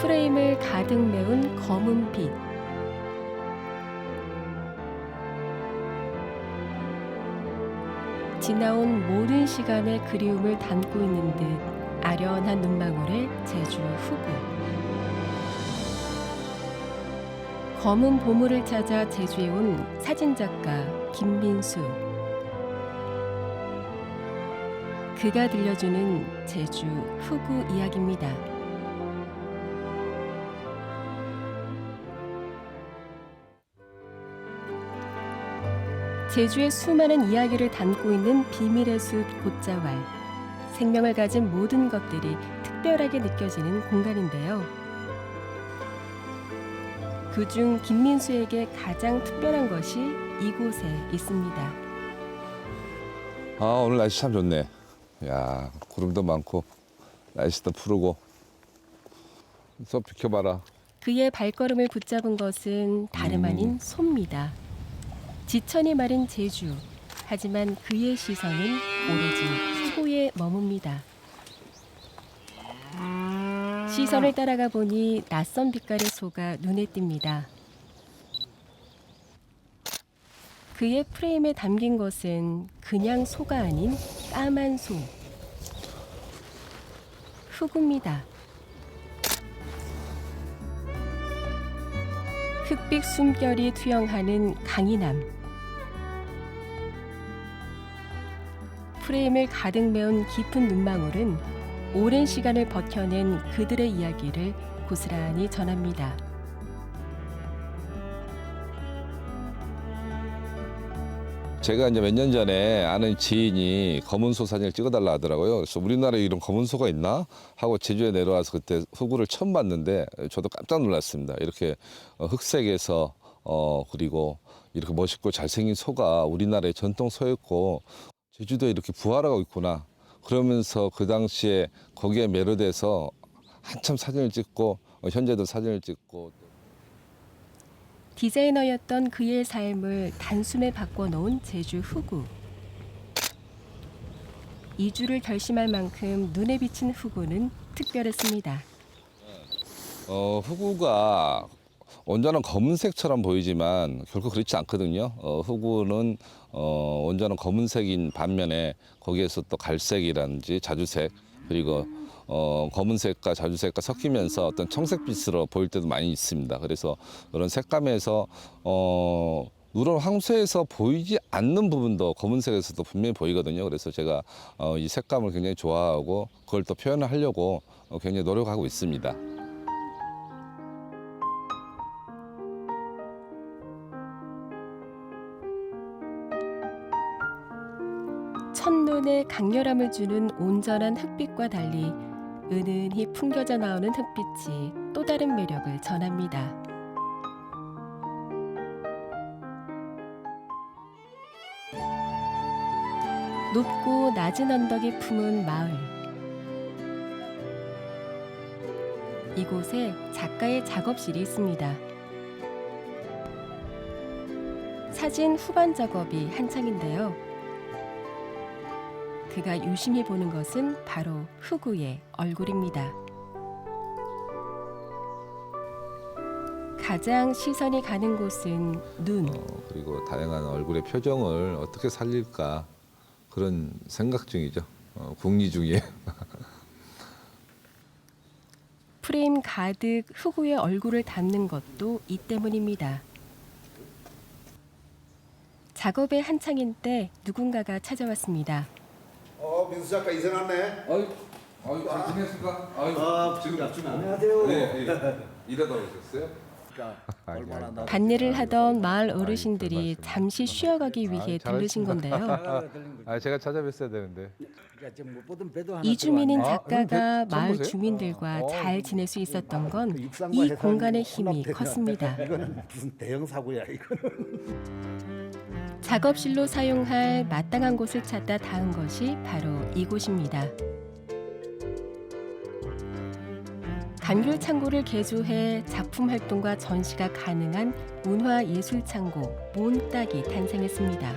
프레임을 가득 메운 검은 빛. 지나온 모든 시간의 그리움을 담고 있는 듯 아련한 눈망울의 제주 후구. 검은 보물을 찾아 제주에 온 사진작가 김민수. 그가 들려주는 제주 후구 이야기입니다. 제주의 수많은 이야기를 담고 있는 비밀의 숲 곶자왈. 생명을 가진 모든 것들이 특별하게 느껴지는 공간인데요. 그중 김민수에게 가장 특별한 것이 이곳에 있습니다. 아, 오늘 날씨 참 좋네. 야, 구름도 많고 날씨도 푸르고. 저 비켜봐라. 그의 발걸음을 붙잡은 것은 다름 아닌 소입니다. 지천이 마른 제주. 하지만 그의 시선은 오로지 소에 머뭅니다. 시선을 따라가 보니 낯선 빛깔의 소가 눈에 띕니다. 그의 프레임에 담긴 것은 그냥 소가 아닌 까만 소. 후구입니다. 흑빛 숨결이 투영하는 강인함. 프레임을 가득 메운 깊은 눈망울은 오랜 시간을 버텨낸 그들의 이야기를 고스란히 전합니다. 제가 이제 몇 년 전에 아는 지인이 검은 소 사진을 찍어달라 하더라고요. 그래서 우리나라에 이런 검은 소가 있나 하고 제주에 내려와서 그때 후구를 처음 봤는데 저도 깜짝 놀랐습니다. 이렇게 흑색에서 그리고 이렇게 멋있고 잘생긴 소가 우리나라의 전통 소였고 제주도에 이렇게 부활하고 있구나. 그러면서 그 당시에 거기에 매료돼서 한참 사진을 찍고 현재도 사진을 찍고. 디자이너였던 그의 삶을 단숨에 바꿔놓은 제주 후구. 이주를 결심할 만큼 눈에 비친 후구는 특별했습니다. 후구가 온전한 검은색처럼 보이지만 결코 그렇지 않거든요. 후구는 온전한 검은색인 반면에 거기에서 또 갈색이라든지 자주색 그리고 검은색과 자주색과 섞이면서 어떤 청색빛으로 보일 때도 많이 있습니다. 그래서 그런 색감에서 누런 황소에서 보이지 않는 부분도 검은색에서도 분명히 보이거든요. 그래서 제가 이 색감을 굉장히 좋아하고 그걸 또 표현을 하려고 굉장히 노력하고 있습니다. 첫눈에 강렬함을 주는 온전한 흑빛과 달리 은은히 풍겨져 나오는 흑빛이 또 다른 매력을 전합니다. 높고 낮은 언덕이 품은 마을. 이곳에 작가의 작업실이 있습니다. 사진 후반 작업이 한창인데요. 그가 유심히 보는 것은 바로 후구의 얼굴입니다. 가장 시선이 가는 곳은 눈. 그리고 다양한 얼굴의 표정을 어떻게 살릴까 그런 생각 중이죠. 궁리 중이에요. 프레임 가득 후구의 얼굴을 담는 것도 이 때문입니다. 작업의 한창인 때 누군가가 찾아왔습니다. 민수 작가 이제 왔네. 아유, 잘 지냈을까? 지금 안녕하세요. 네. 일하다 오셨어요? 얼마나 나 반일을 하던 마을 어르신들이 잠시 쉬어가기 위해 들르신 건데요. 제가 찾아뵀어야 되는데. 이주민인 아, 작가가 처음 마을 보세요? 주민들과 잘 지낼 수 있었던 건 이 공간의 힘이 컸습니다. 이거는 무슨 대형 사고야 이거는. 작업실로 사용할 마땅한 곳을 찾다 닿은 것이 바로 이곳입니다. 단골 창고를 개조해 작품 활동과 전시가 가능한 문화예술창고 몬딱이 탄생했습니다.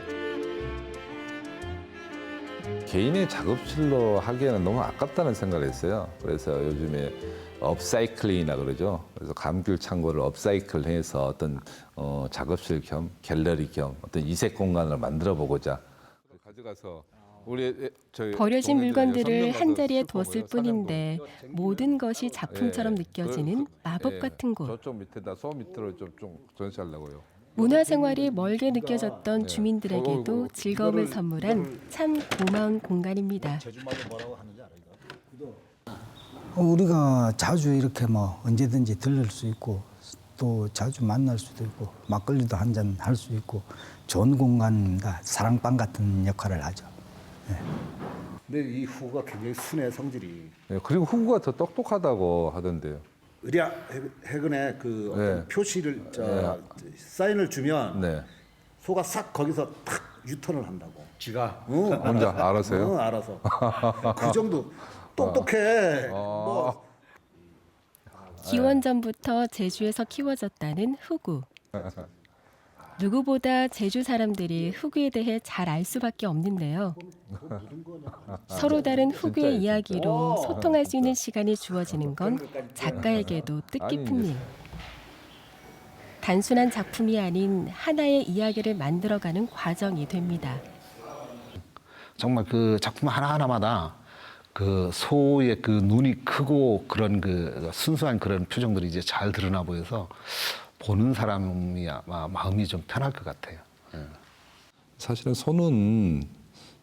개인의 작업실로 하기에는 너무 아깝다는 생각을 했어요. 그래서 요즘에 업사이클링이라 그러죠. 그래서 감귤 창고를 업사이클해서 어떤 작업실 겸 갤러리 겸 어떤 이색 공간을 만들어 보고자 가져가서 버려진 물건들을 한 자리에 두었을 뿐인데 모든 것이 작품처럼 느껴지는 마법 같은 곳. 저쪽 밑에다 소 밑으로 좀 전시하려고요. 문화생활이 멀게 느껴졌던 주민들에게도 즐거움을 선물한 참 고마운 공간입니다. 우리가 자주 이렇게 뭐 언제든지 들릴 수 있고 또 자주 만날 수도 있고 막걸리도 한 잔 할 수 있고 좋은 공간입니다. 사랑방 같은 역할을 하죠. 근데 이 후구가 굉장히 순해 성질이. 네, 그리고 후구가 더 똑똑하다고 하던데요. 의랴 해근에 그 어떤 표시를 사인을 주면 네. 소가 싹 거기서 탁 유턴을 한다고. 지가 혼자 알아서요? 알아서. 그 정도 똑똑해. 뭐 기원전부터 제주에서 키워졌다는 후구. 누구보다 제주 사람들이 후구에 대해 잘 알 수밖에 없는데요. 서로 다른 후구의 이야기로 소통할 수 있는 시간이 주어지는 건 작가에게도 뜻깊은 일. 단순한 작품이 아닌 하나의 이야기를 만들어가는 과정이 됩니다. 정말 그 작품 하나하나마다 그 소의 그 눈이 크고 그런 그 순수한 그런 표정들이 이제 잘 드러나 보여서 보는 사람이 아마 마음이 좀 편할 것 같아요. 사실은 소는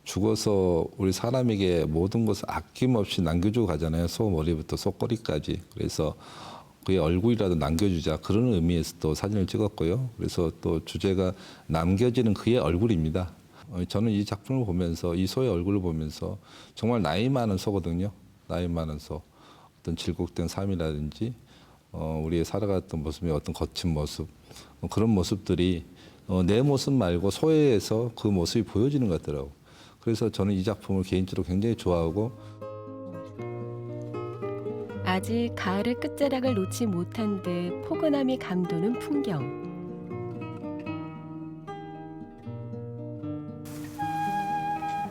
죽어서 우리 사람에게 모든 것을 아낌없이 남겨주고 가잖아요. 소 머리부터 소 꼬리까지. 그래서 그의 얼굴이라도 남겨주자 그런 의미에서 또 사진을 찍었고요. 그래서 또 주제가 남겨지는 그의 얼굴입니다. 저는 이 작품을 보면서 이 소의 얼굴을 보면서 정말 나이 많은 소거든요. 나이 많은 소. 어떤 질곡된 삶이라든지 우리의 살아갔던 모습의 어떤 거친 모습 그런 모습들이 내 모습 말고 소에서 그 모습이 보여지는 것 같더라고요. 그래서 저는 이 작품을 개인적으로 굉장히 좋아하고 아직 가을의 끝자락을 놓지 못한 듯 포근함이 감도는 풍경.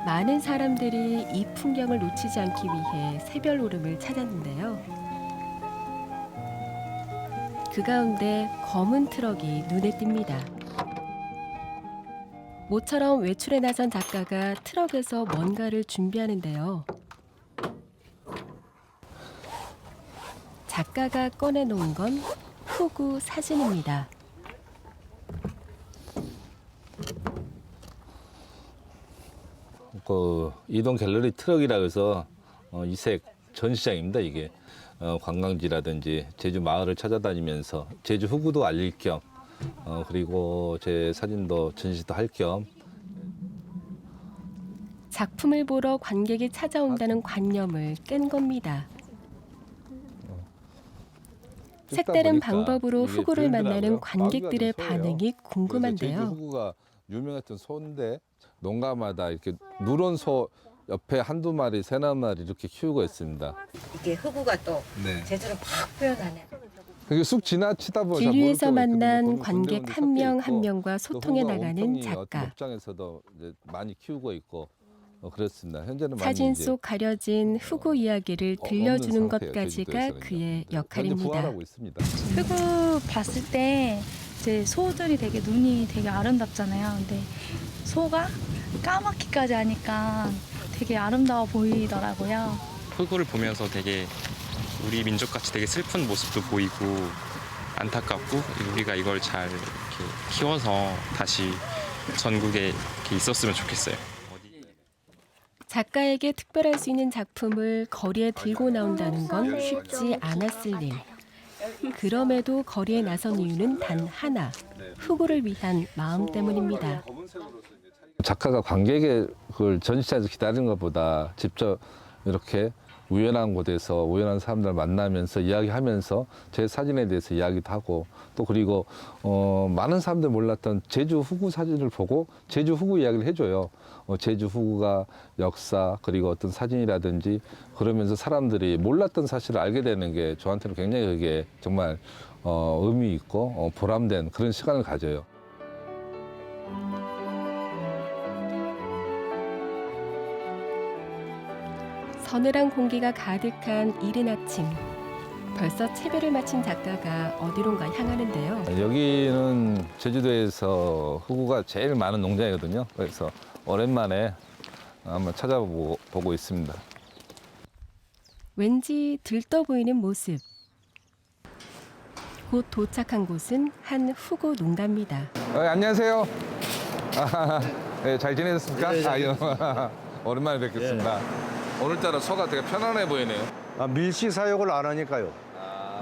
많은 사람들이 이 풍경을 놓치지 않기 위해 새별 오름을 찾았는데요. 그 가운데 검은 트럭이 눈에 띕니다. 모처럼 외출에 나선 작가가 트럭에서 뭔가를 준비하는데요. 작가가 꺼내놓은 건 후구 사진입니다. 그 이동 갤러리 트럭이라 해서 이색 전시장입니다. 이게 관광지라든지 제주 마을을 찾아다니면서 제주 후구도 알릴 겸 그리고 제 사진도 전시도 할 겸 작품을 보러 관객이 찾아온다는 관념을 깬 겁니다. 색다른 방법으로 후구를 만나는 관객들의 반응이 궁금한데요. 제주 후구가 유명했던 소인데 농가마다 이렇게 누런 소 옆에 한두 마리, 세나 마리 이렇게 키우고 있습니다. 이게 흑우가 또 네. 제주를 팍 표현하네. 그게 쑥 지나치다 보면 길 위에서 만난 관객 한 명 한 명과 소통해 나가는 작가. 목장에서도 이제 많이 키우고 있고 그렇습니다. 현재는 사진 많이 이제 속 가려진 후구 이야기를 들려주는 것까지가 그의 역할입니다. 부활하고 있습니다. 흑우 봤을 때 이제 소들이 되게 눈이 되게 아름답잖아요. 근데 소가 까맣기까지 하니까 되게 아름다워 보이더라고요. 흑우를 보면서 되게 우리 민족같이 되게 슬픈 모습도 보이고 안타깝고 우리가 이걸 잘 이렇게 키워서 다시 전국에 이렇게 있었으면 좋겠어요. 작가에게 특별할 수 있는 작품을 거리에 들고 나온다는 건 쉽지 않았을 일. 그럼에도 거리에 나선 이유는 단 하나, 후구를 위한 마음 때문입니다. 작가가 관객의 그걸 전시장에서 기다리는 것보다 직접 이렇게 우연한 곳에서 우연한 사람들 만나면서 이야기하면서 제 사진에 대해서 이야기도 하고 또 그리고 많은 사람들 몰랐던 제주 후구 사진을 보고 제주 후구 이야기를 해줘요. 제주 후구가 역사 그리고 어떤 사진이라든지 그러면서 사람들이 몰랐던 사실을 알게 되는 게 저한테는 굉장히 그게 정말 의미 있고 보람된 그런 시간을 가져요. 서늘한 공기가 가득한 이른 아침. 벌써 채배를 마친 작가가 어디론가 향하는데요. 여기는 제주도에서 흑우가 제일 많은 농장이거든요. 그래서 오랜만에 한번 찾아보고 있습니다. 왠지 들떠 보이는 모습. 곧 도착한 곳은 한 후구 농가입니다. 안녕하세요. 네, 잘 지내셨습니까? 아유, 오랜만에 뵙겠습니다. 오늘따라 소가 되게 편안해 보이네요. 밀식 사육을 안 하니까요.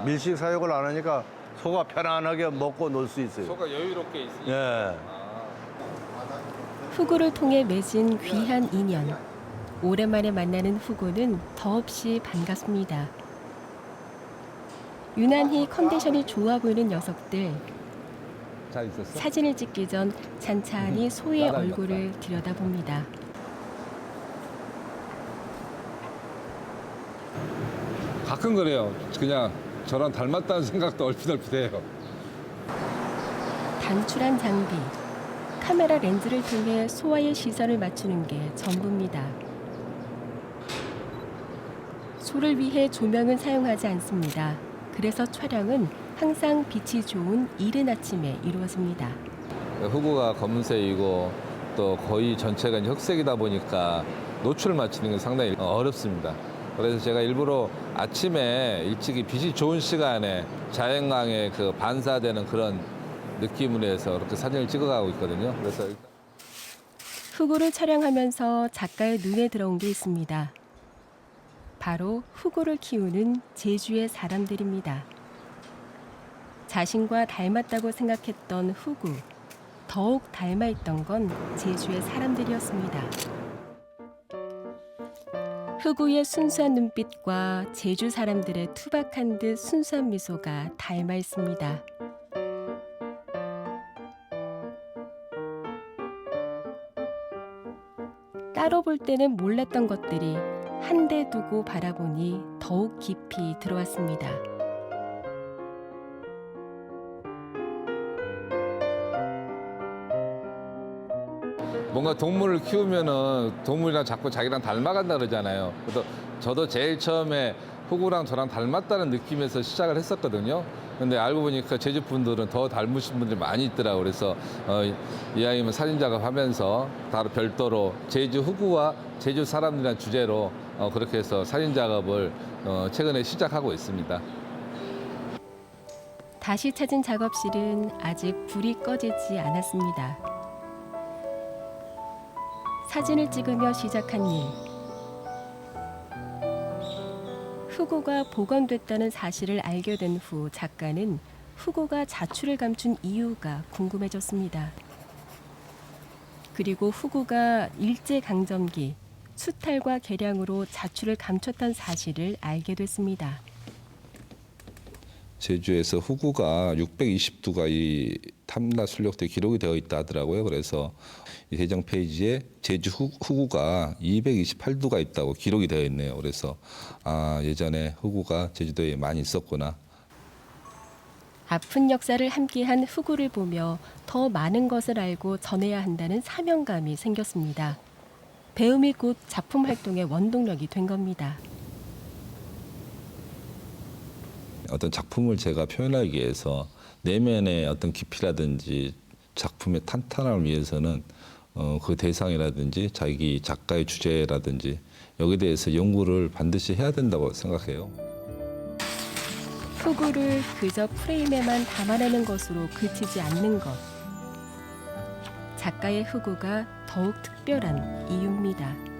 밀식 사육을 안 하니까 소가 편안하게 먹고 놀 수 있어요. 소가 여유롭게 있으니까. 예. 후구를 통해 맺은 귀한 인연. 오랜만에 만나는 후구는 더없이 반갑습니다. 유난히 컨디션이 좋아 보이는 녀석들. 잘 있었어? 사진을 찍기 전 찬찬히 소의 얼굴을 들여다봅니다. 가끔 그래요. 그냥 저랑 닮았다는 생각도 얼핏얼핏해요. 단출한 장비, 카메라 렌즈를 통해 소와의 시선을 맞추는 게 전부입니다. 소를 위해 조명은 사용하지 않습니다. 그래서 촬영은 항상 빛이 좋은 이른 아침에 이루어집니다. 흑우가 검은색이고 또 거의 전체가 이제 흑색이다 보니까 노출을 맞추는 게 상당히 어렵습니다. 그래서 제가 일부러 아침에 일찍이 빛이 좋은 시간에 자연광에 그 반사되는 그런 느낌으로 해서 이렇게 사진을 찍어가고 있거든요. 그래서 후구를 촬영하면서 작가의 눈에 들어온 게 있습니다. 바로 후구를 키우는 제주의 사람들입니다. 자신과 닮았다고 생각했던 후구, 더욱 닮아있던 건 제주의 사람들이었습니다. 후구의 순수한 눈빛과 제주 사람들의 투박한 듯 순수한 미소가 닮아 있습니다. 따로 볼 때는 몰랐던 것들이 한 대 두고 바라보니 더욱 깊이 들어왔습니다. 뭔가 동물을 키우면은 동물이랑 자꾸 자기랑 닮아간다 그러잖아요. 그래서 저도 제일 처음에 후구랑 저랑 닮았다는 느낌에서 시작을 했었거든요. 근데 알고 보니까 제주 분들은 더 닮으신 분들이 많이 있더라고요. 그래서 이왕이면 사진 작업하면서 따로 별도로 제주 후구와 제주 사람들이라는 주제로 그렇게 해서 사진 작업을 최근에 시작하고 있습니다. 다시 찾은 작업실은 아직 불이 꺼지지 않았습니다. 사진을 찍으며 시작한 일. 후구가 복원됐다는 사실을 알게 된 후 작가는 후구가 자출을 감춘 이유가 궁금해졌습니다. 그리고 후구가 일제강점기 수탈과 개량으로 자출을 감췄다는 사실을 알게 됐습니다. 제주에서 후구가 620두가 이 탐라 순력대 기록이 되어 있다 하더라고요. 그래서 이 대장 페이지에 제주 후구가 228두가 있다고 기록이 되어 있네요. 그래서 예전에 후구가 제주도에 많이 있었구나. 아픈 역사를 함께한 후구를 보며 더 많은 것을 알고 전해야 한다는 사명감이 생겼습니다. 배움이 곧 작품 활동의 원동력이 된 겁니다. 어떤 작품을 제가 표현하기 위해서 내면의 어떤 깊이라든지 작품의 탄탄함을 위해서는 그 대상이라든지 자기 작가의 주제라든지 여기에 대해서 연구를 반드시 해야 된다고 생각해요. 후구를 그저 프레임에만 담아내는 것으로 그치지 않는 것. 작가의 후구가 더욱 특별한 이유입니다.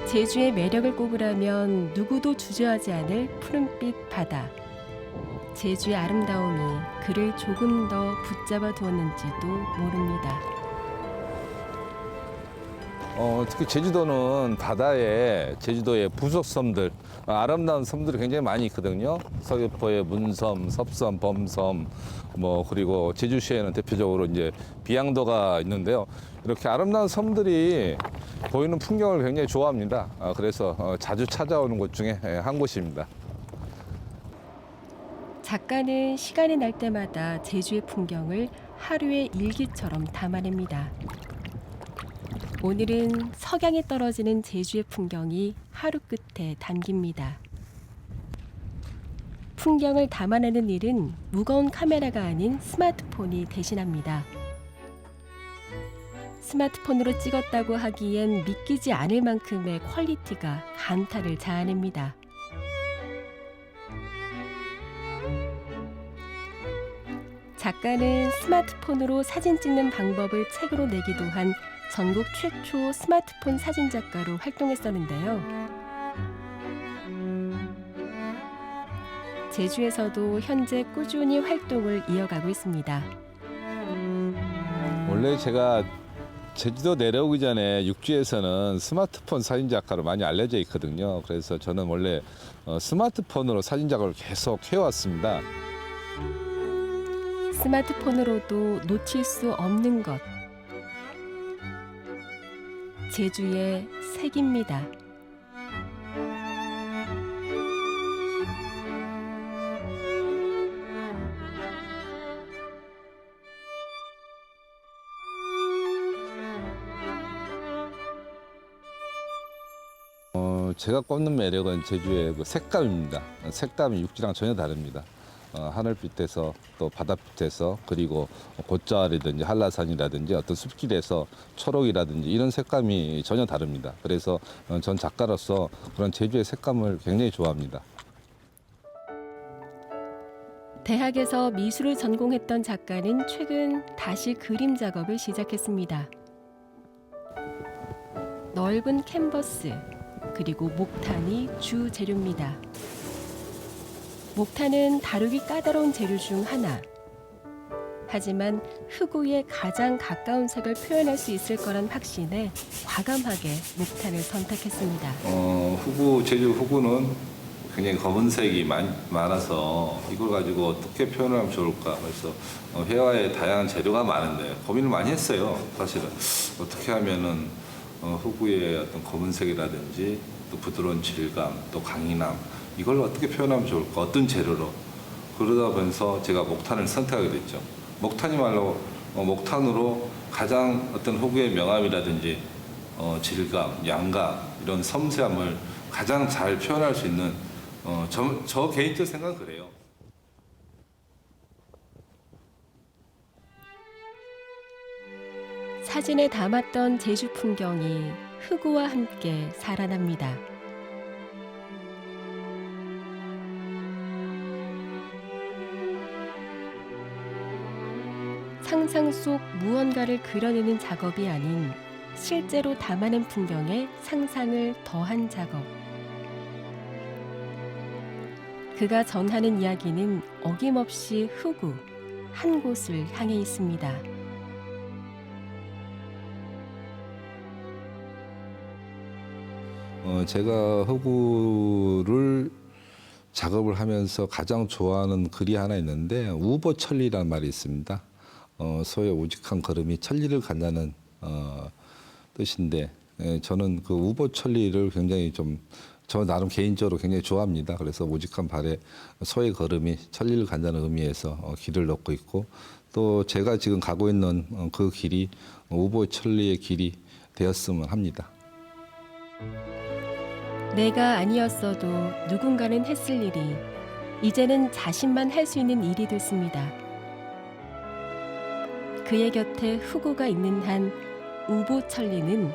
제주의 매력을 꼽으라면 누구도 주저하지 않을 푸른빛 바다. 제주의 아름다움이 그를 조금 더 붙잡아 두었는지도 모릅니다. 특히 제주도는 바다에 제주도의 부속섬들 아름다운 섬들이 굉장히 많이 있거든요. 서귀포의 문섬, 섭섬, 범섬, 그리고 제주시에는 대표적으로 이제 비양도가 있는데요. 이렇게 아름다운 섬들이 보이는 풍경을 굉장히 좋아합니다. 그래서 자주 찾아오는 곳 중에 한 곳입니다. 작가는 시간이 날 때마다 제주의 풍경을 하루의 일기처럼 담아냅니다. 오늘은 석양이 떨어지는 제주의 풍경이 하루 끝에 담깁니다. 풍경을 담아내는 일은 무거운 카메라가 아닌 스마트폰이 대신합니다. 스마트폰으로 찍었다고 하기엔 믿기지 않을 만큼의 퀄리티가 감탄을 자아냅니다. 작가는 스마트폰으로 사진 찍는 방법을 책으로 내기도 한 전국 최초 스마트폰 사진 작가로 활동했었는데요. 제주에서도 현재 꾸준히 활동을 이어가고 있습니다. 원래 제가 제주도 내려오기 전에 육지에서는 스마트폰 사진 작가로 많이 알려져 있거든요. 그래서 저는 원래 스마트폰으로 사진 작업을 계속 해왔습니다. 스마트폰으로도 놓칠 수 없는 것. 제주의 색입니다. 제가 꼽는 매력은 제주의 그 색감입니다. 색감이 육지랑 전혀 다릅니다. 하늘빛에서 또 바닷빛에서 그리고 곶자리든지 한라산이라든지 어떤 숲길에서 초록이라든지 이런 색감이 전혀 다릅니다. 그래서 전 작가로서 그런 제주의 색감을 굉장히 좋아합니다. 대학에서 미술을 전공했던 작가는 최근 다시 그림 작업을 시작했습니다. 넓은 캔버스 그리고 목탄이 주 재료입니다. 목탄은 다루기 까다로운 재료 중 하나. 하지만 흑우에 가장 가까운 색을 표현할 수 있을 거란 확신에 과감하게 목탄을 선택했습니다. 제주 흑우는 굉장히 검은색이 많아서 이걸 가지고 어떻게 표현하면 좋을까. 그래서 회화에 다양한 재료가 많은데 고민을 많이 했어요. 사실은 어떻게 하면은 흑우의 어떤 검은색이라든지 또 부드러운 질감, 또 강인함 이걸 어떻게 표현하면 좋을까? 어떤 재료로? 그러다 보면서 제가 목탄을 선택하게 됐죠. 목탄이말로 목탄으로 가장 어떤 흑우의 명암이라든지 질감, 양감 이런 섬세함을 가장 잘 표현할 수 있는 저 개인적 생각은 그래요. 사진에 담았던 제주 풍경이 흑우와 함께 살아납니다. 상상 속 무언가를 그려내는 작업이 아닌 실제로 담아낸 풍경에 상상을 더한 작업. 그가 전하는 이야기는 어김없이 흑우, 한 곳을 향해 있습니다. 제가 흑우를 작업을 하면서 가장 좋아하는 글이 하나 있는데 우보천리라는 말이 있습니다. 소의 오직한 걸음이 천리를 간다는 뜻인데 저는 그 우보천리를 굉장히 저 나름 개인적으로 굉장히 좋아합니다. 그래서 오직한 발에 소의 걸음이 천리를 간다는 의미에서 길을 넣고 있고 또 제가 지금 가고 있는 그 길이 우보천리의 길이 되었으면 합니다. 내가 아니었어도 누군가는 했을 일이 이제는 자신만 할 수 있는 일이 됐습니다. 그의 곁에 흑우가 있는 한 우보천리는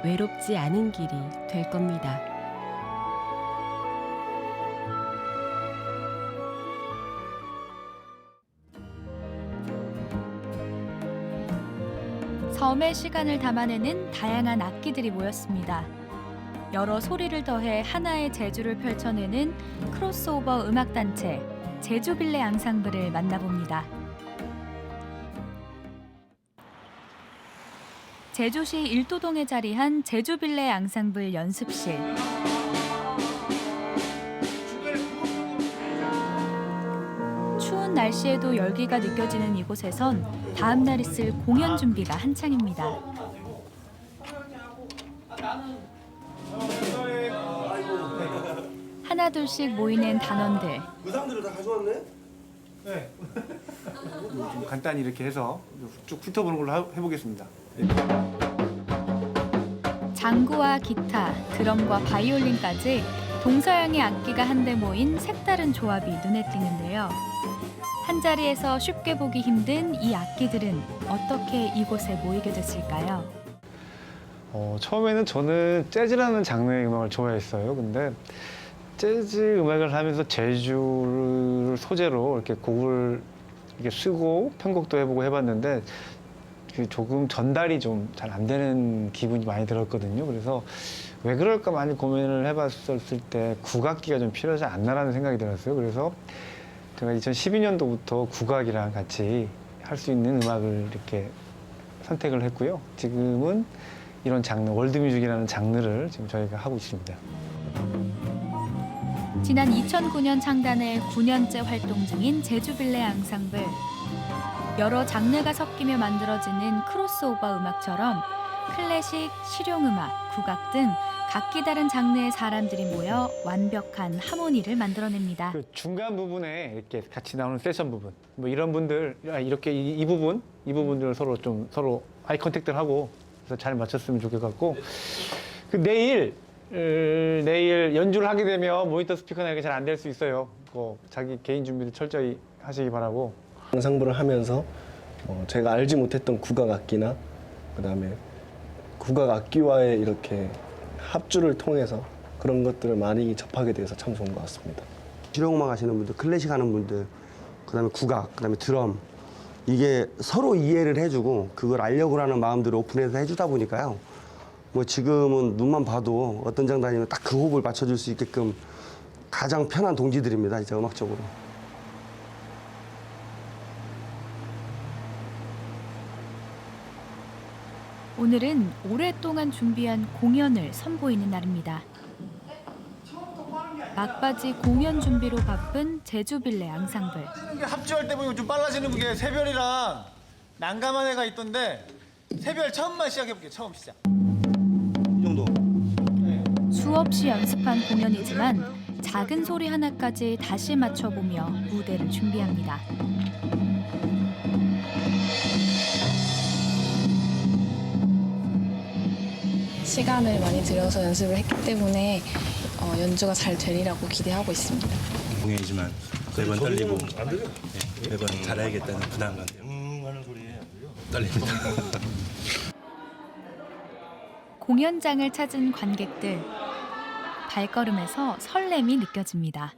외롭지 않은 길이 될 겁니다. 섬의 시간을 담아내는 다양한 악기들이 모였습니다. 여러 소리를 더해 하나의 제주를 펼쳐내는 크로스오버 음악단체 제주빌레 앙상블을 만나봅니다. 제주시 일도동에 자리한 제주빌레 앙상블 연습실. 추운 날씨에도 열기가 느껴지는 이곳에선 다음 날 있을 공연 준비가 한창입니다. 하나둘씩 모이는 단원들. 의상들을 다 가져왔네? 네. 좀 간단히 이렇게 해서 쭉 훑어보는 걸로 해보겠습니다. 장구와 기타, 드럼과 바이올린까지 동서양의 악기가 한데 모인 색다른 조합이 눈에 띄는데요. 한자리에서 쉽게 보기 힘든 이 악기들은 어떻게 이곳에 모이게 됐을까요? 처음에는 저는 재즈라는 장르의 음악을 좋아했어요. 근데 재즈 음악을 하면서 재즈를 소재로 이렇게 곡을 이렇게 쓰고 편곡도 해보고 해봤는데 조금 전달이 좀 잘 안 되는 기분이 많이 들었거든요. 그래서 왜 그럴까 많이 고민을 해봤을 때 국악기가 좀 필요하지 않나라는 생각이 들었어요. 그래서 제가 2012년도부터 국악이랑 같이 할 수 있는 음악을 이렇게 선택을 했고요. 지금은 이런 장르, 월드뮤직이라는 장르를 지금 저희가 하고 있습니다. 지난 2009년 창단해 9년째 활동 중인 제주빌레 앙상블. 여러 장르가 섞이며 만들어지는 크로스오버 음악처럼 클래식, 실용음악, 국악 등 각기 다른 장르의 사람들이 모여 완벽한 하모니를 만들어냅니다. 그 중간 부분에 이렇게 같이 나오는 세션 부분, 뭐 이런 분들 이렇게 이 부분들을 서로 아이 컨택트를 하고 그래서 잘 맞췄으면 좋겠고 내일 연주를 하게 되면 모니터 스피커나 이게 잘 안 될 수 있어요. 자기 개인 준비를 철저히 하시기 바라고. 앙상블을 하면서 제가 알지 못했던 국악 악기나 그다음에 국악 악기와의 이렇게 합주를 통해서 그런 것들을 많이 접하게 돼서 참 좋은 것 같습니다. 실용음악 하시는 분들, 클래식 하는 분들, 그다음에 국악, 그다음에 드럼 이게 서로 이해를 해주고 그걸 알려고 하는 마음들을 오픈해서 해주다 보니까요. 뭐 지금은 눈만 봐도 어떤 장 다니면 딱 그 호흡을 맞춰줄 수 있게끔 가장 편한 동지들입니다, 이제 음악적으로. 오늘은 오랫동안 준비한 공연을 선보이는 날입니다. 막바지 공연 준비로 바쁜 제주빌레 앙상블. 합주할 때 보면 좀 빨라지는 게 새별이랑 난감한 애가 있던데 새별 처음만 시작해볼게요. 처음 시작. 이 정도. 수없이 연습한 공연이지만 작은 소리 하나까지 다시 맞춰보며 무대를 준비합니다. 시간을 많이 들여서 연습을 했기 때문에 연주가 잘 되리라고 기대하고 있습니다. 공연이지만 매번 떨리고 매번 잘해야겠다는 부담감 때문에 떨립니다. 공연장을 찾은 관객들. 발걸음에서 설렘이 느껴집니다.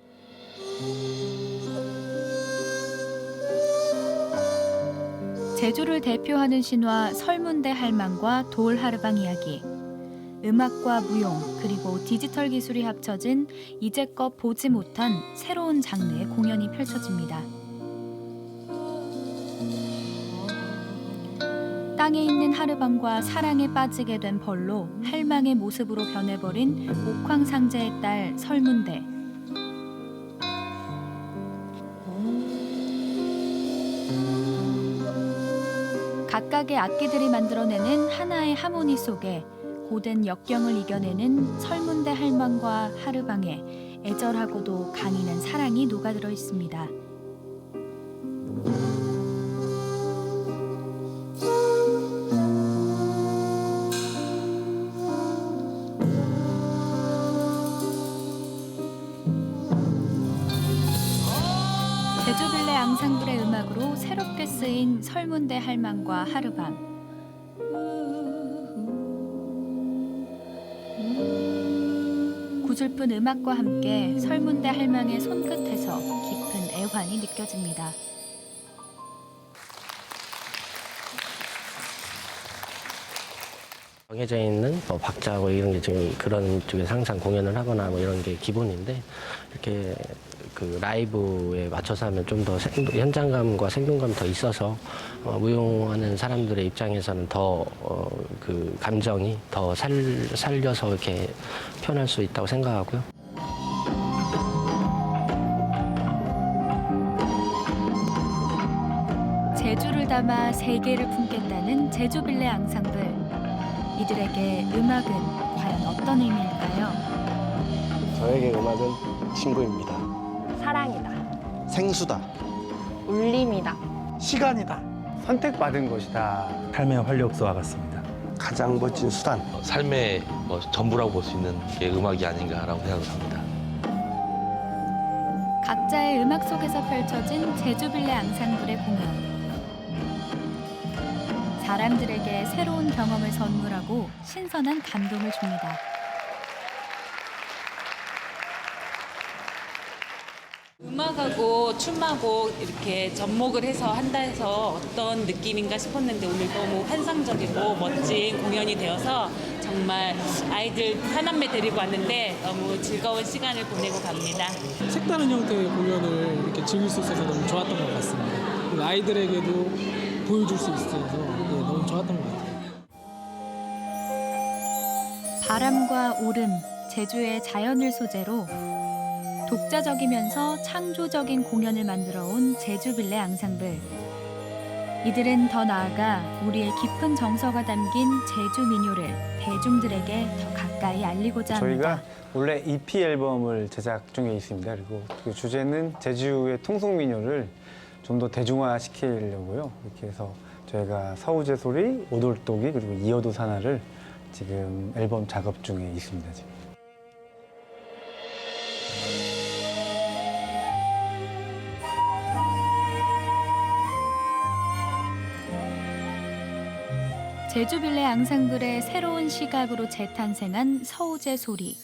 제주를 대표하는 신화 설문대 할망과 돌 하르방 이야기. 음악과 무용 그리고 디지털 기술이 합쳐진 이제껏 보지 못한 새로운 장르의 공연이 펼쳐집니다. 땅에 있는 하르방과 사랑에 빠지게 된 벌로 할망의 모습으로 변해버린 옥황상제의 딸 설문대. 각각의 악기들이 만들어내는 하나의 하모니 속에 고된 역경을 이겨내는 설문대 할망과 하르방의 애절하고도 강인한 사랑이 녹아들어 있습니다. 제주빌레 앙상블의 음악으로 새롭게 쓰인 설문대 할망과 하르방. 구슬픈 음악과 함께 설문대 할망의 손끝에서 깊은 애환이 느껴집니다. 정해져 있는 박자하고 이런 게 지금 그런 쪽에서 항상 공연을 하거나 뭐 이런 게 기본인데 이렇게 그 라이브에 맞춰서 하면 좀 더 현장감과 생동감이 더 있어서 무용하는 사람들의 입장에서는 더 그 감정이 더 살려서 이렇게 표현할 수 있다고 생각하고요. 제주를 담아 세계를 품겠다는 제주빌레 앙상블. 이들에게 음악은 과연 어떤 의미일까요? 저에게 음악은 친구입니다. 사랑이다. 생수다. 울림이다. 시간이다. 선택받은 것이다. 삶의 활력소와 같습니다. 가장 멋진 수단. 삶의 전부라고 볼 수 있는 게 음악이 아닌가라고 생각합니다. 각자의 음악 속에서 펼쳐진 제주빌레 앙상블의 공연. 사람들에게 새로운 경험을 선물하고 신선한 감동을 줍니다. 음악하고 춤하고 이렇게 접목을 해서 한다 해서 어떤 느낌인가 싶었는데 오늘 너무 환상적이고 멋진 공연이 되어서 정말 아이들 사남매 데리고 왔는데 너무 즐거운 시간을 보내고 갑니다. 색다른 형태의 공연을 이렇게 즐길 수 있어서 너무 좋았던 것 같습니다. 그리고 아이들에게도 보여줄 수 있어서 너무 좋았던 것 같아요. 바람과 오름, 제주의 자연을 소재로 독자적이면서 창조적인 공연을 만들어 온 제주빌레 앙상블. 이들은 더 나아가 우리의 깊은 정서가 담긴 제주 민요를 대중들에게 더 가까이 알리고자 합니다. 저희가 원래 EP 앨범을 제작 중에 있습니다. 그리고 그 주제는 제주의 통속민요를 좀 더 대중화시키려고요. 이렇게 해서 저희가 서우제 소리, 오돌독이 그리고 이어도 사나를 지금 앨범 작업 중에 있습니다. 지금. 제주빌레 앙상블의 새로운 시각으로 재탄생한 서우제 소리.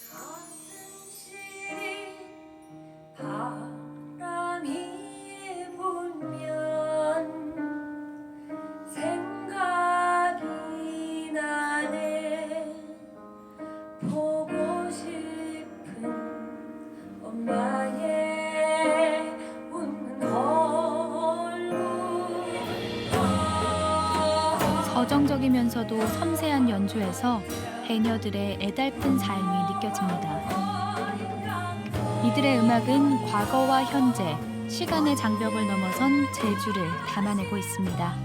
서정적이면서도 섬세한 연주에서 해녀들의 애달픈 삶이 느껴집니다. 이들의 음악은 과거와 현재, 시간의 장벽을 넘어선 제주를 담아내고 있습니다.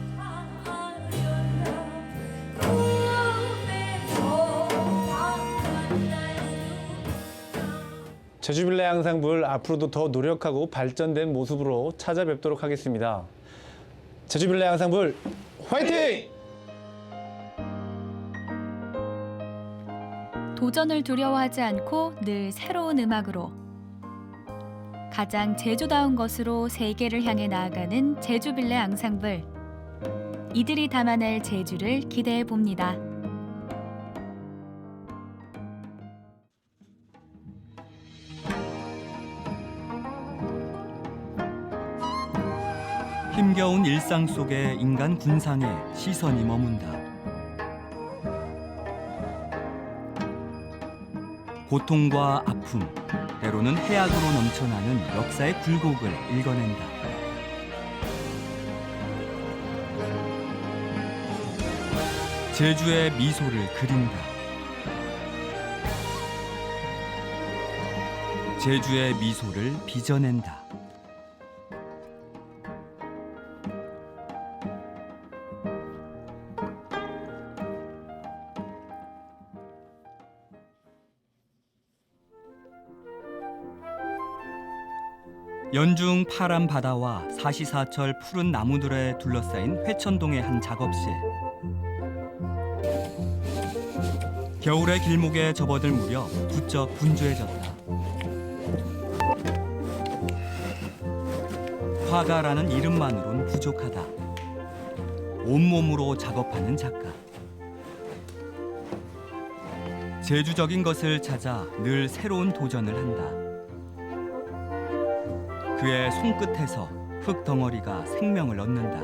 제주빌레 앙상블 앞으로도 더 노력하고 발전된 모습으로 찾아뵙도록 하겠습니다. 제주빌레 앙상블 화이팅! 도전을 두려워하지 않고 늘 새로운 음악으로 가장 제주다운 것으로 세계를 향해 나아가는 제주빌레 앙상블. 이들이 담아낼 제주를 기대해 봅니다. 힘겨운 일상 속에 인간 군상에 시선이 머문다. 고통과 아픔, 때로는 해악으로 넘쳐나는 역사의 굴곡을 읽어낸다. 제주의 미소를 그린다. 제주의 미소를 빚어낸다. 연중 파란 바다와 사시사철 푸른 나무들에 둘러싸인 회천동의 한 작업실. 겨울의 길목에 접어들 무렵 부쩍 분주해졌다. 화가라는 이름만으론 부족하다. 온몸으로 작업하는 작가. 제주적인 것을 찾아 늘 새로운 도전을 한다. 그의 손끝에서 흙덩어리가 생명을 얻는다.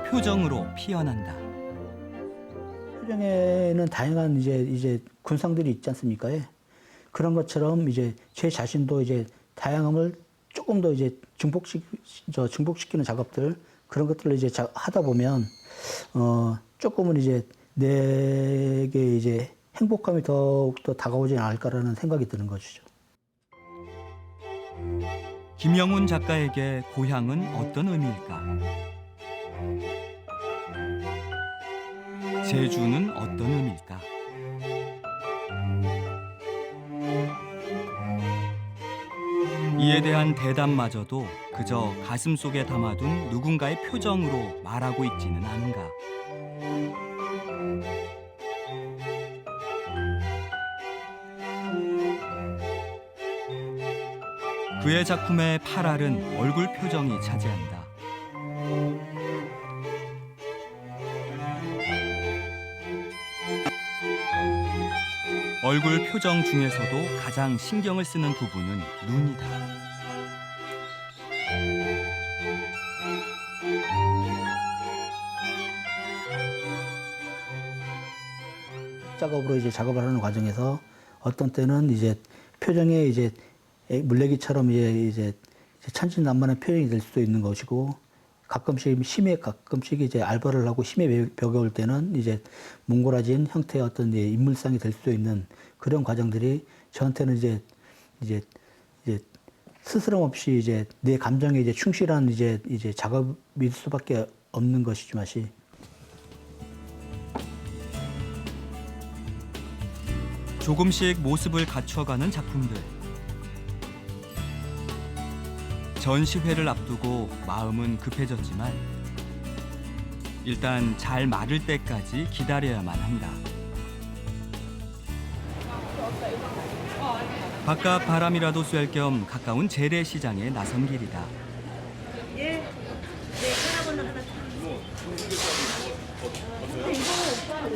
표정으로 피어난다. 표정에는 다양한 이제 군상들이 있지 않습니까? 예. 그런 것처럼 이제 제 자신도 이제 다양함을 조금 더 이제 증폭시키는 작업들 그런 것들을 이제 하다 보면 조금은 이제 내게 이제 행복감이 더욱더 다가오지 않을까라는 생각이 드는 것이죠. 김영훈 작가에게 고향은 어떤 의미일까? 제주는 어떤 의미일까? 이에 대한 대답마저도 그저 가슴속에 담아둔 누군가의 표정으로 말하고 있지는 않은가. 그의 작품의 8알은 얼굴 표정이 차지한다. 얼굴 표정 중에서도 가장 신경을 쓰는 부분은 눈이다. 작업으로 이제 작업을 하는 과정에서 어떤 때는 이제 표정에 이제 물레기처럼 이제 천진난만한 표정이 될 수도 있는 것이고, 가끔씩 이제 알바를 하고 심해 벽에 올 때는 이제 몽골아진 형태의 어떤 인물상이 될 수도 있는 그런 과정들이 저한테는 이제 스스럼 없이 이제 내 감정에 이제 충실한 이제 작업일 수밖에 없는 것이지 맛이. 조금씩 모습을 갖춰가는 작품들. 전시회를 앞두고 마음은 급해졌지만 일단 잘 마를 때까지 기다려야만 한다. 바깥 바람이라도 쐴 겸 가까운 재래시장에 나선 길이다.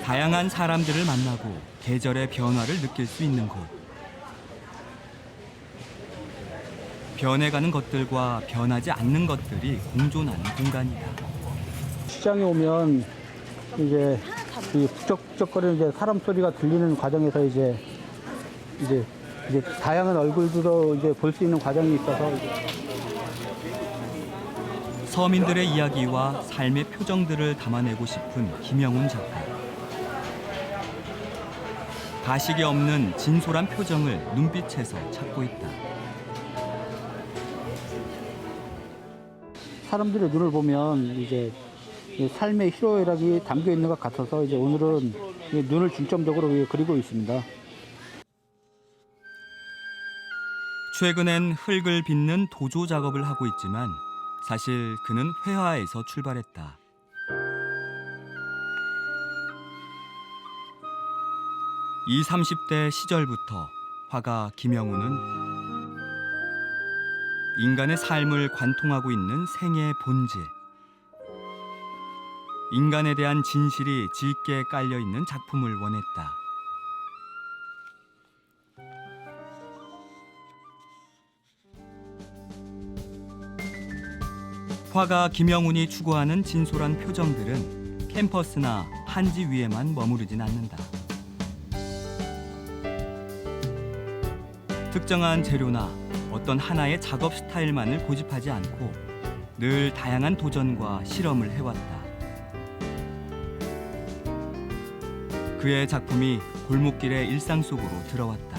다양한 사람들을 만나고 계절의 변화를 느낄 수 있는 곳. 변해가는 것들과 변하지 않는 것들이 공존하는 공간이다. 시장에 오면 이제 이 북적북적거리는 이제 사람 소리가 들리는 과정에서 이제 다양한 얼굴들도 이제 볼 수 있는 과정이 있어서 서민들의 이야기와 삶의 표정들을 담아내고 싶은 김영훈 작가. 가식이 없는 진솔한 표정을 눈빛에서 찾고 있다. 사람들의 눈을 보면 이제 삶의 희로애락이 담겨 있는 것 같아서 이제 오늘은 눈을 중점적으로 그리고 있습니다. 최근엔 흙을 빚는 도조 작업을 하고 있지만 사실 그는 회화에서 출발했다. 이 30대 시절부터 화가 김영훈은 인간의 삶을 관통하고 있는 생의 본질, 인간에 대한 진실이 짙게 깔려있는 작품을 원했다. 화가 김영훈이 추구하는 진솔한 표정들은 캠퍼스나 한지 위에만 머무르진 않는다. 특정한 재료나 어떤 하나의 작업 스타일만을 고집하지 않고 늘 다양한 도전과 실험을 해왔다. 그의 작품이 골목길의 일상 속으로 들어왔다.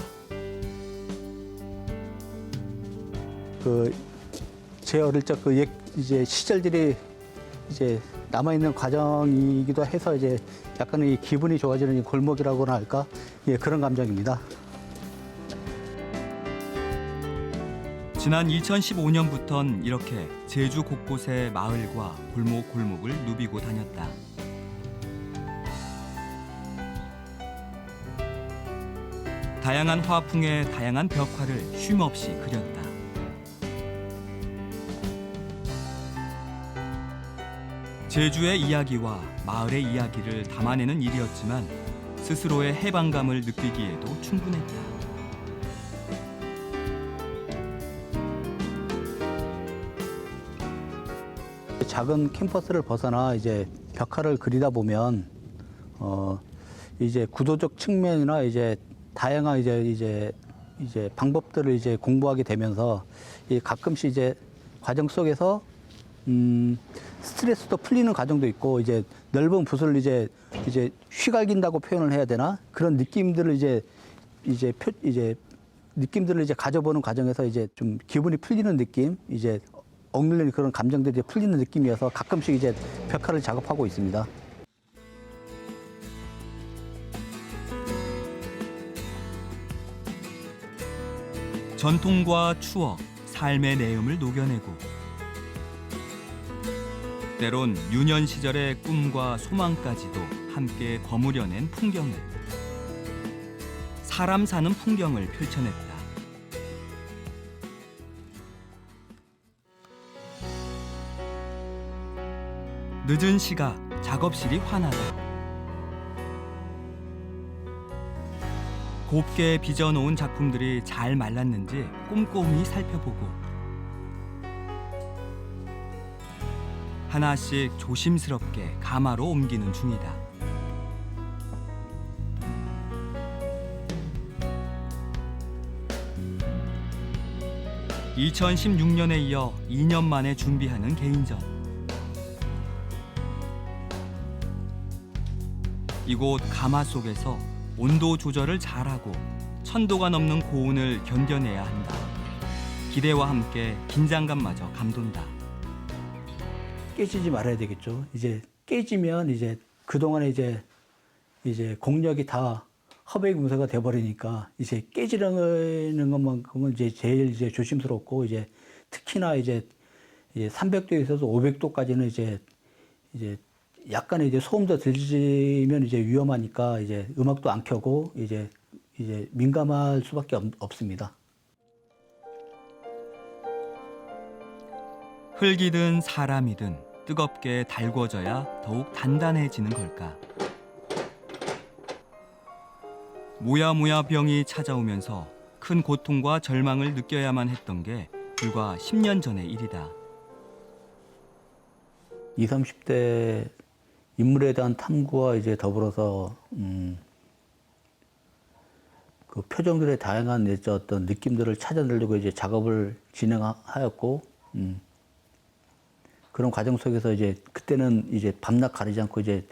제 어릴 적 이제 시절들이 이제 남아 있는 과정이기도 해서 이제 약간 이 기분이 좋아지는 이 골목이라고나 할까, 그런 감정입니다. 지난 2015년부터는 이렇게 제주 곳곳의 마을과 골목을 누비고 다녔다. 다양한 화풍의 다양한 벽화를 쉼없이 그렸다. 제주의 이야기와 마을의 이야기를 담아내는 일이었지만 스스로의 해방감을 느끼기에도 충분했다. 작은 캠퍼스를 벗어나 이제 벽화를 그리다 보면 이제 구도적 측면이나 이제 다양한 이제 방법들을 이제 공부하게 되면서 가끔씩 이제 과정 속에서 스트레스도 풀리는 과정도 있고, 이제 넓은 붓을 이제 휘갈긴다고 표현을 해야 되나, 그런 느낌들을 이제 느낌들을 이제 가져보는 과정에서 이제 좀 기분이 풀리는 느낌, 이제 억눌리는 그런 감정들이 이제 풀리는 느낌이어서 가끔씩 이제 벽화를 작업하고 있습니다. 전통과 추억, 삶의 내음을 녹여내고 때론 유년 시절의 꿈과 소망까지도 함께 거무려낸 풍경을 사람 사는 풍경을 펼쳐냈다. 늦은 시각 작업실이 환하다. 곱게 빚어놓은 작품들이 잘 말랐는지 꼼꼼히 살펴보고 하나씩 조심스럽게 가마로 옮기는 중이다. (2016년에) 이어 2년 만에 준비하는 개인전. 이곳 가마 속에서 온도 조절을 잘하고 1000도가 넘는 고온을 견뎌내야 한다. 기대와 함께 긴장감마저 감돈다. 깨지지 말아야 되겠죠. 이제 깨지면 이제 그동안에 이제 공력이 다 허배공사가 돼버리니까 이제 깨지려는 것만큼은 이제 제일 이제 조심스럽고 이제 특히나 이제 300도에서도 500도까지는 이제 약간의 이제 소음도 들리면 이제 위험하니까 이제 음악도 안 켜고 이제 민감할 수밖에 없습니다. 흙이든 사람이든 뜨겁게 달궈져야 더욱 단단해지는 걸까? 모야모야 병이 찾아오면서 큰 고통과 절망을 느껴야만 했던 게 불과 10년 전의 일이다. 20, 30대 인물에 대한 탐구와 이제 더불어서 그 표정들의 다양한 이제 어떤 느낌들을 찾아내려고 이제 작업을 진행하였고 그런 과정 속에서 이제 그때는 이제 밤낮 가리지 않고 이제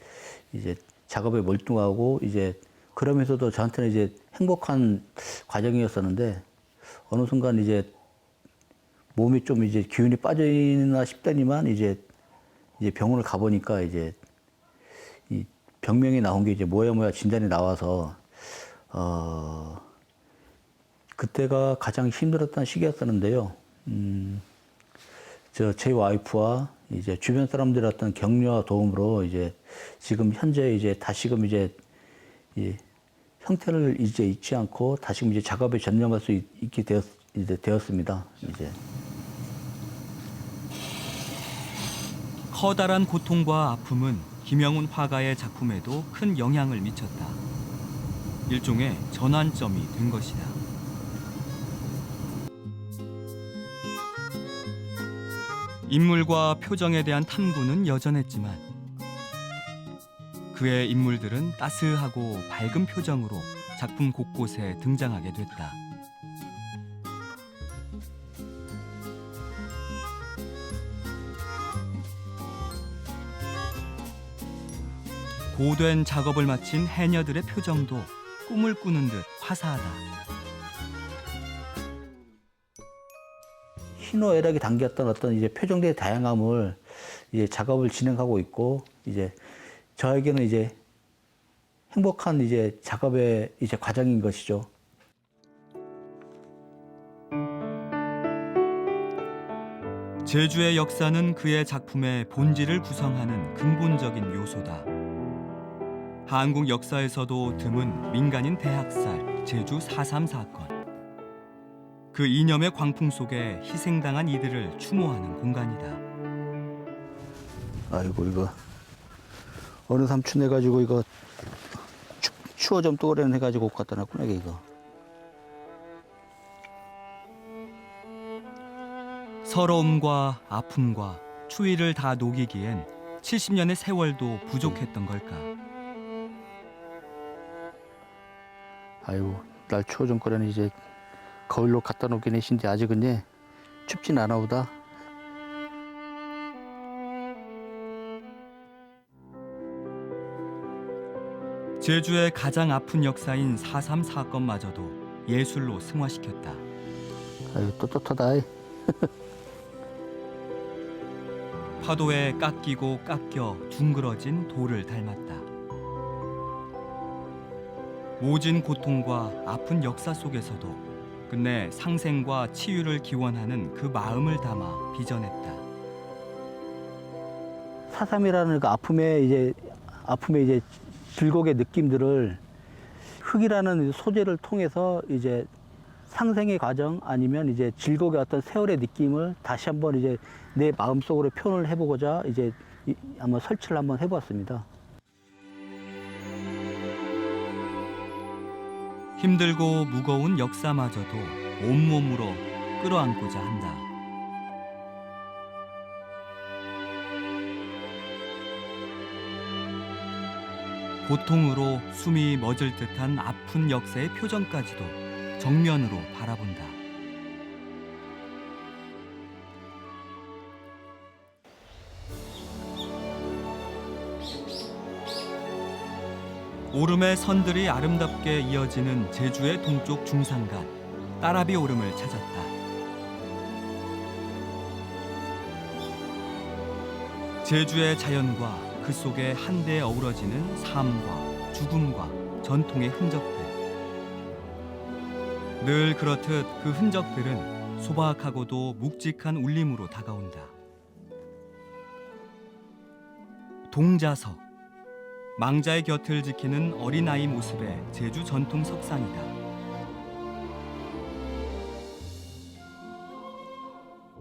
작업에 몰두하고 이제 그러면서도 저한테는 이제 행복한 과정이었었는데 어느 순간 이제 몸이 좀 이제 기운이 빠져있나 싶더니만 이제 병원을 가보니까 이제 이 병명이 나온 게 이제 뭐야 진단이 나와서 그때가 가장 힘들었던 시기였었는데요. 제 와이프와 이제 주변 사람들의 어떤 격려와 도움으로 이제 지금 현재 이제 다시금 이제 이 형태를 이제 잊지 않고 다시금 이제 작업에 전념할 수 있게 되었습니다. 이제. 커다란 고통과 아픔은 김영훈 화가의 작품에도 큰 영향을 미쳤다. 일종의 전환점이 된 것이다. 인물과 표정에 대한 탐구는 여전했지만 그의 인물들은 따스하고 밝은 표정으로 작품 곳곳에 등장하게 됐다. 고된 작업을 마친 해녀들의 표정도 꿈을 꾸는 듯 화사하다. 희노애락이 담겼던 어떤 이제 표정들의 다양함을 이제 작업을 진행하고 있고 이제 저에게는 이제 행복한 이제 작업의 이제 과정인 것이죠. 제주의 역사는 그의 작품의 본질을 구성하는 근본적인 요소다. 한국 역사에서도 드문 민간인 대학살, 제주 4.3 사건. 그 이념의 광풍 속에 희생당한 이들을 추모하는 공간이다. 아이고 이거 어느 삼촌 해가지고 이거 추워 좀 떠오르는 해가지고 갖다 놨구나 이거. 서러움과 아픔과 추위를 다 녹이기엔 70년의 세월도 부족했던 걸까. 아이고 날 추워 좀 꺼려니 이제 거울로 갖다 놓긴 했는데 아직은 예 춥진 않아 보다. 제주의 가장 아픈 역사인 4.3 사건마저도 예술로 승화시켰다. 아유, 떳떳하다. 파도에 깎이고 깎여 둥그러진 돌을 닮았다. 모진 고통과 아픈 역사 속에서도 끝내 상생과 치유를 기원하는 그 마음을 담아 빚어냈다. 사삼이라는 그 아픔의 이제 즐거움의 느낌들을 흙이라는 소재를 통해서 이제 상생의 과정 아니면 이제 즐거움의 어떤 세월의 느낌을 다시 한번 이제 내 마음속으로 표현을 해보고자 이제 한번 설치를 한번 해보았습니다. 힘들고 무거운 역사마저도 온몸으로 끌어안고자 한다. 고통으로 숨이 멎을 듯한 아픈 역사의 표정까지도 정면으로 바라본다. 오름의 선들이 아름답게 이어지는 제주의 동쪽 중산간, 따라비 오름을 찾았다. 제주의 자연과 그 속에 한데 어우러지는 삶과 죽음과 전통의 흔적들. 늘 그렇듯 그 흔적들은 소박하고도 묵직한 울림으로 다가온다. 동자석, 망자의 곁을 지키는 어린아이 모습의 제주 전통 석상이다.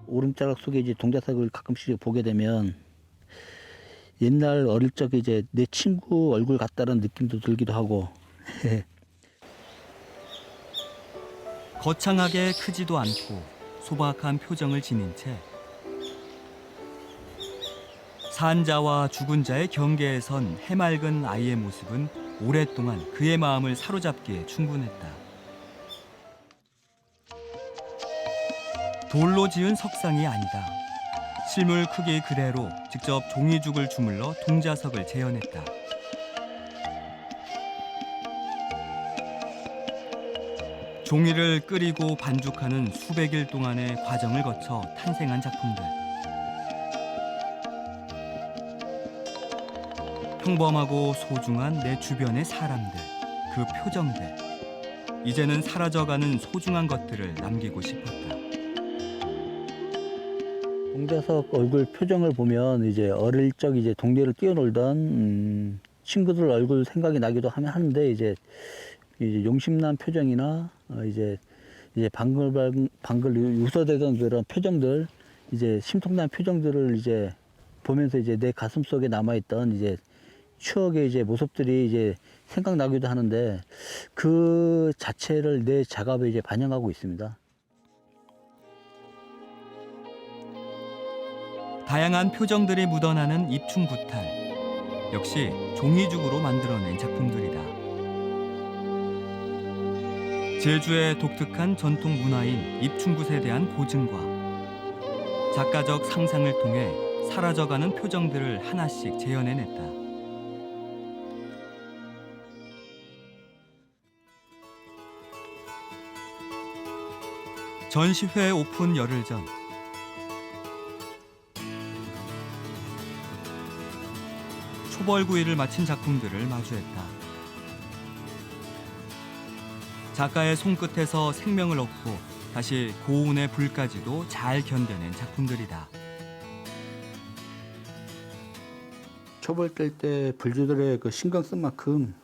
오름자락 속에 이제 동자석을 가끔씩 보게 되면 옛날 어릴 적에 이제 내 친구 얼굴 같다는 느낌도 들기도 하고. 거창하게 크지도 않고 소박한 표정을 지닌 채 산자와 죽은 자의 경계에 선 해맑은 아이의 모습은 오랫동안 그의 마음을 사로잡기에 충분했다. 돌로 지은 석상이 아니다. 실물 크기 그대로 직접 종이죽을 주물러 동자석을 재현했다. 종이를 끓이고 반죽하는 수백일 동안의 과정을 거쳐 탄생한 작품들. 평범하고 소중한 내 주변의 사람들, 그 표정들. 이제는 사라져가는 소중한 것들을 남기고 싶었다. 동자석 얼굴 표정을 보면 이제 어릴 적 이제 동네를 뛰어놀던 친구들 얼굴 생각이 나기도 하는데 이제 용심난 표정이나 이제 방글 웃어대던 그런 표정들, 이제 심통난 표정들을 이제 보면서 이제 내 가슴 속에 남아있던 이제 추억의 이제 모습들이 이제 생각나기도 하는데 그 자체를 내 작업에 이제 반영하고 있습니다. 다양한 표정들이 묻어나는 입충구탈. 역시 종이죽으로 만들어낸 작품들이다. 제주의 독특한 전통 문화인 입충굿에 대한 고증과 작가적 상상을 통해 사라져가는 표정들을 하나씩 재현해냈다. 전시회 오픈 열흘 전 초벌구이를 마친 작품들을 마주했다. 작가의 손끝에서 생명을 얻고 다시 고온의 불까지도 잘 견뎌낸 작품들이다. 초벌 뗄 때 불주들의 그 신경 쓴 만큼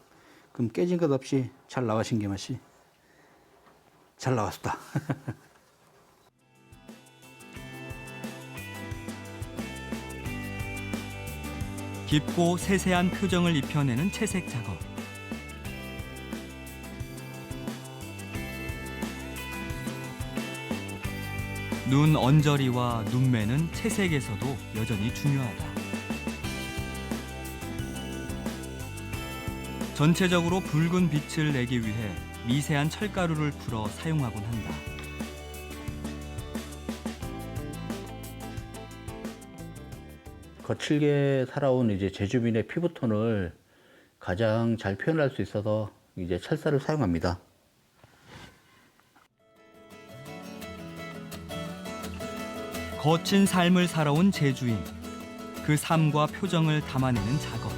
그럼 깨진 것 없이 잘 나가신 게 맛이 잘 나왔다. 깊고 세세한 표정을 입혀내는 채색 작업. 눈 언저리와 눈매는 채색에서도 여전히 중요하다. 전체적으로 붉은 빛을 내기 위해 미세한 철가루를 풀어 사용하곤 한다. 거칠게 살아온 이제 제주민의 피부톤을 가장 잘 표현할 수 있어서 이제 철사를 사용합니다. 거친 삶을 살아온 제주인, 그 삶과 표정을 담아내는 작업.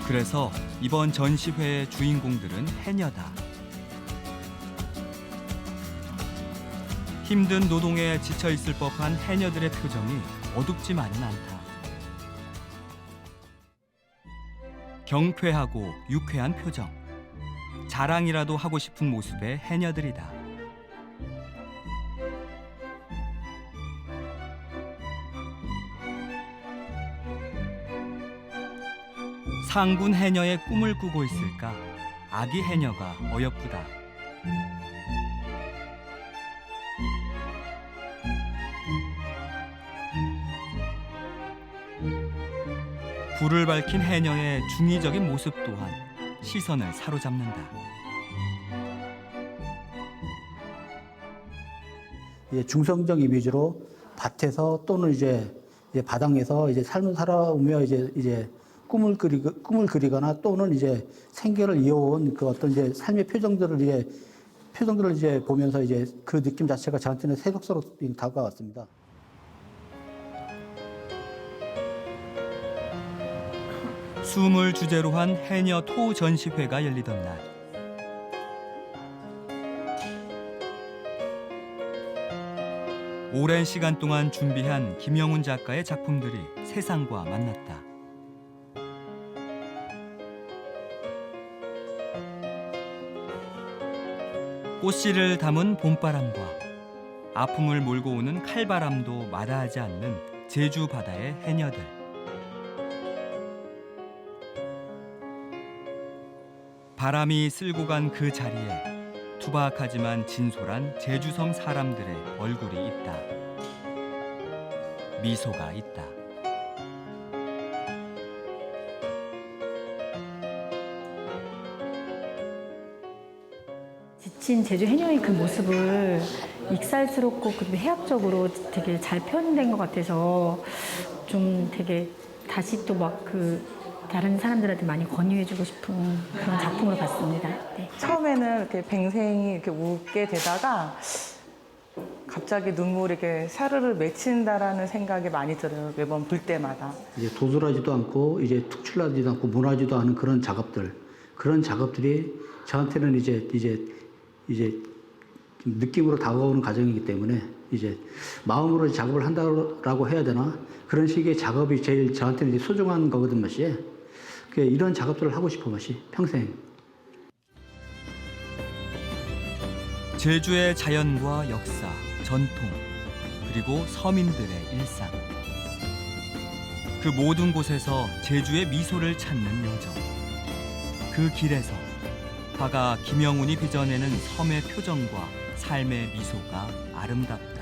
그래서 이번 전시회의 주인공들은 해녀다. 힘든 노동에 지쳐 있을 법한 해녀들의 표정이 어둡지만은 않다. 경쾌하고 유쾌한 표정. 자랑이라도 하고 싶은 모습의 해녀들이다. 상군 해녀의 꿈을 꾸고 있을까? 아기 해녀가 어여쁘다. 불을 밝힌 해녀의 중의적인 모습 또한 시선을 사로잡는다. 중성적 이미지로 밭에서 또는 이제 바닥에서 이제 삶을 살아오며 이제 꿈을 그리거나 또는 이제 생계를 이어온 그 어떤 이제 삶의 표정들을 이제 보면서 이제 그 느낌 자체가 저한테는 새록새록 다가왔습니다. 숨을 주제로 한 해녀 토 전시회가 열리던 날. 오랜 시간 동안 준비한 김영훈 작가의 작품들이 세상과 만났다. 꽃씨를 담은 봄바람과 아픔을 몰고 오는 칼바람도 마다하지 않는 제주 바다의 해녀들. 바람이 쓸고 간 그 자리에 투박하지만 진솔한 제주섬 사람들의 얼굴이 있다. 미소가 있다. 지친 제주 해녀의 그 모습을 익살스럽고 그리고 해학적으로 되게 잘 표현된 것 같아서 좀 되게 다시 또 막 다른 사람들한테 많이 권유해주고 싶은 그런 작품으로 봤습니다. 네. 처음에는 이렇게 뱅생이 이렇게 웃게 되다가 갑자기 눈물이 이렇게 사르르 맺힌다라는 생각이 많이 들어요. 매번 볼 때마다. 이제 도드라지도 않고 이제 툭 출라지도 않고 무나지도 않은 그런 작업들이 저한테는 이제 느낌으로 다가오는 과정이기 때문에 이제 마음으로 작업을 한다고 해야 되나 그런 식의 작업이 제일 저한테는 이제 소중한 거거든 맛이. 이런 작업들을 하고 싶어 맛이 평생. 제주의 자연과 역사, 전통, 그리고 서민들의 일상. 그 모든 곳에서 제주의 미소를 찾는 여정. 그 길에서 화가 김영훈이 빚어내는 섬의 표정과 삶의 미소가 아름답다.